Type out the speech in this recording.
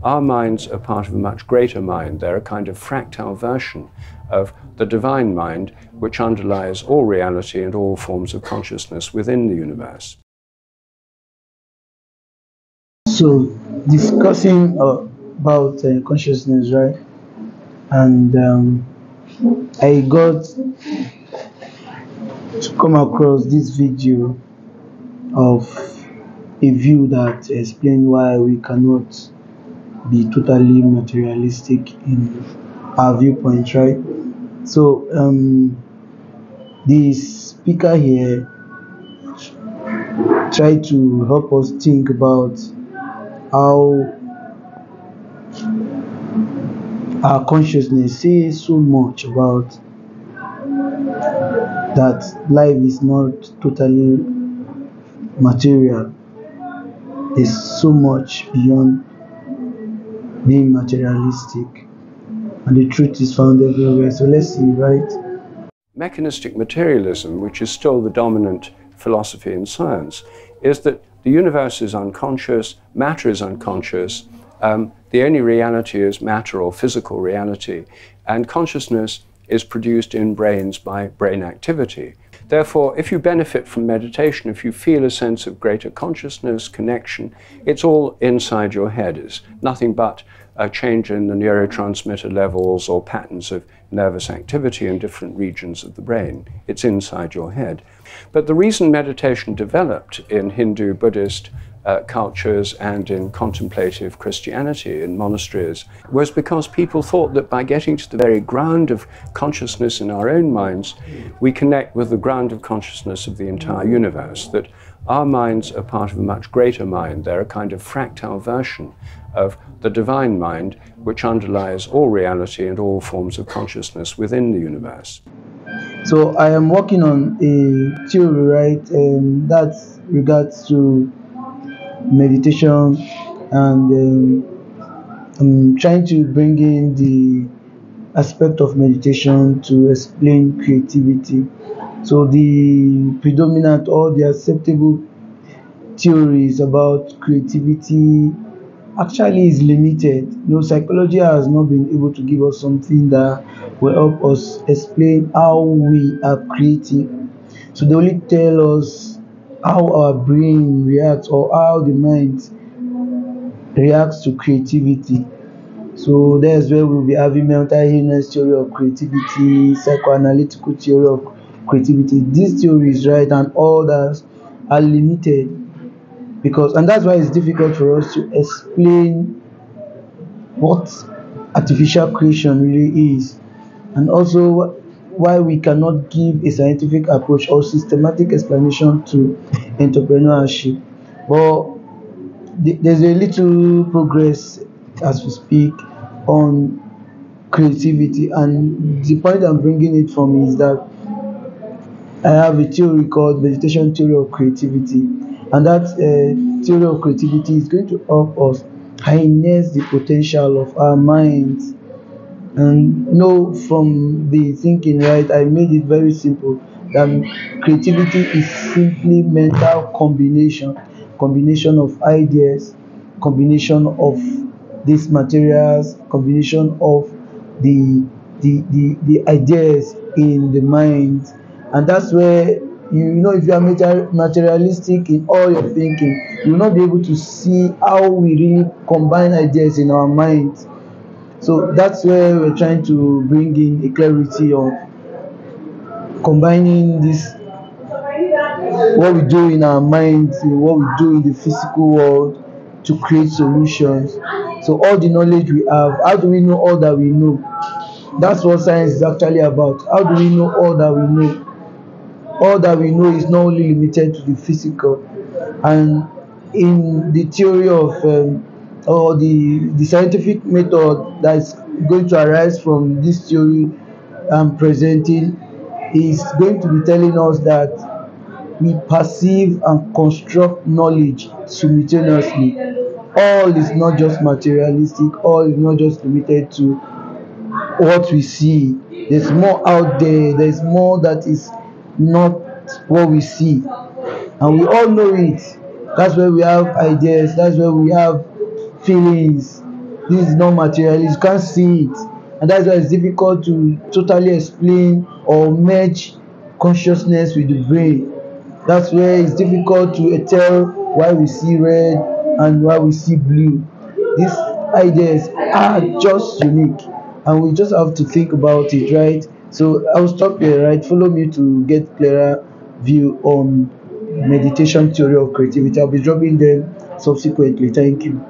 our minds are part of a much greater mind. They're a kind of fractal version of the divine mind, which underlies all reality and all forms of consciousness within the universe. So, discussing about consciousness, right? And I got to come across this video of a view that explained why we cannot be totally materialistic in our viewpoint, right? So, the speaker here tried to help us think about how our consciousness says so much about that life is not totally material. There's so much beyond being materialistic, and the truth is found everywhere. So let's see, right? Mechanistic materialism, which is still the dominant philosophy in science, is that the universe is unconscious, matter is unconscious, the only reality is matter or physical reality, and consciousness is produced in brains by brain activity. Therefore, if you benefit from meditation, if you feel a sense of greater consciousness, connection, it's all inside your head. It's nothing but a change in the neurotransmitter levels or patterns of nervous activity in different regions of the brain. It's inside your head. But the reason meditation developed in Hindu, Buddhist cultures and in contemplative Christianity in monasteries was because people thought that by getting to the very ground of consciousness in our own minds, we connect with the ground of consciousness of the entire universe, that our minds are part of a much greater mind. They're a kind of fractal version of the divine mind, which underlies all reality and all forms of consciousness within the universe. So I am working on a theory, right? And that's regards to meditation, and I'm trying to bring in the aspect of meditation to explain creativity. So the predominant or the acceptable theories about creativity actually is limited. Psychology has not been able to give us something that will help us explain how we are creative. So they only tell us how our brain reacts or how the mind reacts to creativity. So that's where we'll be having mental illness theory of creativity, psychoanalytical theory of creativity. These theories, right, and others are limited and that's why it's difficult for us to explain what artificial creation really is, and also why we cannot give a scientific approach or systematic explanation to entrepreneurship. But there's a little progress as we speak on creativity, and the point I'm bringing it from is that I have a theory called meditation theory of creativity, and that theory of creativity is going to help us harness the potential of our minds. And from the thinking, right, I made it very simple that creativity is simply mental combination of ideas, combination of these materials, combination of the ideas in the mind. And that's where if you are materialistic in all your thinking, you will not be able to see how we really combine ideas in our minds. So that's where we're trying to bring in a clarity of combining this, what we do in our minds, what we do in the physical world, to create solutions. So all the knowledge we have, how do we know all that we know? That's what science is actually about. How do we know all that we know? All that we know is not only limited to the physical. And in the theory of or the scientific method that's going to arise from this theory I'm presenting is going to be telling us that we perceive and construct knowledge simultaneously. All is not just materialistic, all is not just limited to what we see. There's more out there, there's more that is not what we see, and we all know it. That's where we have ideas, that's where we have feelings, this is not materialist, you can't see it, and that's why it's difficult to totally explain or merge consciousness with the brain. That's where it's difficult to tell why we see red and why we see blue. These ideas are just unique, and we just have to think about it, right? So I'll stop here, right? Follow me to get clearer view on meditation theory of creativity. I'll be dropping them subsequently. Thank you.